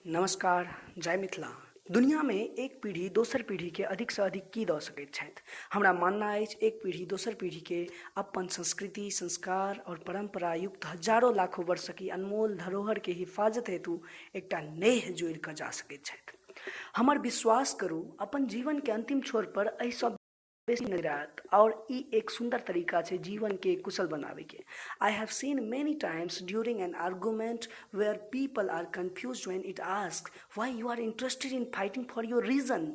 नमस्कार। जय मिथिला। दुनिया में एक पीढ़ी दोसर पीढ़ी के अधिक से अधिक की दऽ सकैत छथि। हमरा मानना अछि एक पीढ़ी दोसर पीढ़ी के अपन संस्कृति, संस्कार और परंपरा युक्त हजारों लाखों वर्ष की अनमोल धरोहर के हिफाजत हेतु एकटा नेह जोड़ि कऽ जा सकैत छथि। हमर विश्वास करू, अपन जीवन के अंतिम छोर पर एहि सब बेसी नजर आयत और ई एक सुंदर तरीका छै जीवन के कुशल बनावे के। I have seen many times during an argument where people are confused when it asks why you are interested in fighting for your reason,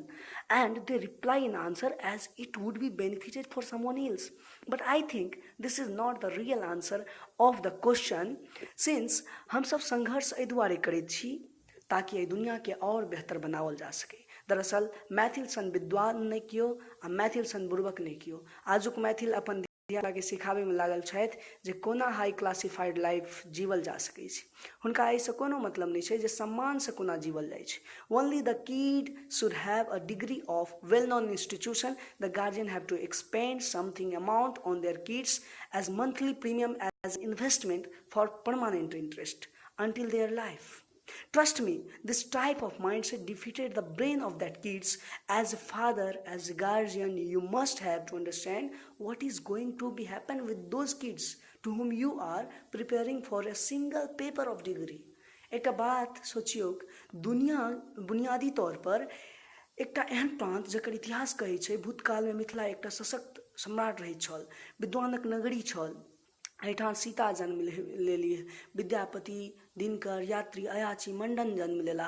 and they reply in answer as it would be benefited for someone else. But I think this is not the real answer of the question, since हम सब संघर्ष एहि दुआरे करैत छी ताकि एहि दुनिया के और बेहतर बनावल जा सके। दरअसल मैथिल सन विद्वान नहीं कियो आ मैथिल सन बुर्बक नहीं कियो। आजुक मैथिल अपन धिया के सिखावे में लागल छथि जे कोना हाई क्लासिफाइड लाइफ जीवल जा सकै छै। हुनका एहिसँ कोनो मतलब नहीं छै जे सम्मान से कोना जीवल जाइ छै। Only the kid should have a degree of well-known institution. The guardian have to expend something amount on their kids as monthly premium as investment for permanent interest until their life. Trust me, this type of mindset defeated the brain of that kids. As a father, as a guardian, you must have to understand what is going to be happen with those kids to whom you are preparing for a single paper of degree. एकटा बात सोचियौ, दुनिया बुनियादी तौर पर एकटा एहन प्रांत जकर इतिहास कहै छै भूतकाल में मिथिला एकटा सशक्त सम्राट रहैत छल, विद्वानक नगरी छल। एहिठाम सीता जन्म लेलिए, विद्यापति, दिनकर, यात्री, अयाची, मंडन जन्म लेला।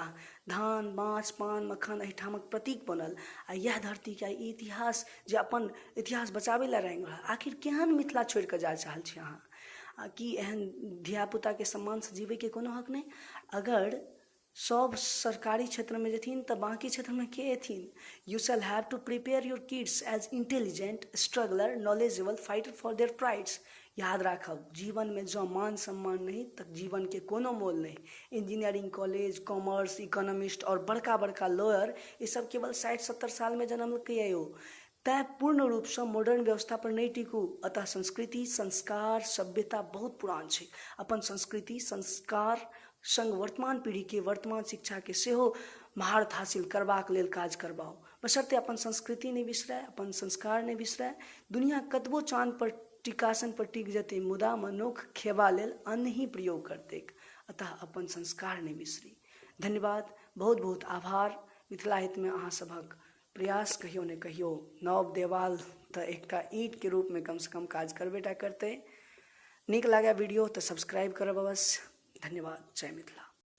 धान, माछ, पान, मक्खन एहिठामक प्रतीक बनल। आ यह धरती के ई इतिहास जे अपन इतिहास बचावे ला रंग रहा। आखिर केहन मिथिला छोड़ के जा चाहल छी अहाँ? कि एहन धियापुता के सम्मान से जीवे के कोनो हक नहीं? अगर सब सरकारी क्षेत्र में जेथिन तो बाकी क्षेत्र में के एथिन? You shall have to prepare your kids as intelligent, struggler, knowledgeable, fighter for their prides. याद राखब, जीवन में जो मान सम्मान नहीं तक जीवन के कोनो मोल नहीं। इंजीनियरिंग कॉलेज, कॉमर्स, इकोनॉमिस्ट और बड़का बड़का लॉयर ये सब केवल 60-70 साल में जन्म के हो। तय पूर्ण रूप से मॉडर्न व्यवस्था पर नहीं टिकू। अतः संस्कृति, संस्कार, सभ्यता बहुत पुरान है। अपन संस्कृति, संस्कार संग वर्तमान पीढ़ी के वर्तमान शिक्षा के सेहो महारत हासिल करबाक लेल काज करबाओ। बशर्ते अपन संस्कृति नहीं बिसराय, अपन संस्कार नहीं बिसराय। दुनिया कतबो चांद पर टिकासन पर टिक जते, मुदा मनुख खेबा लेल अन्न ही प्रयोग करतेक। अतः अपन संस्कार नहीं बिसरी। धन्यवाद, बहुत बहुत आभार। मिथिला हित में अहाँ सभक प्रयास कहियो ने कहियो नव देवाल तो एकटा ईंट के रूप में कम से कम काज करबेटा करते। नीक लागे वीडियो तो सब्सक्राइब करब अवश्य। धन्यवाद। जय मिथिला।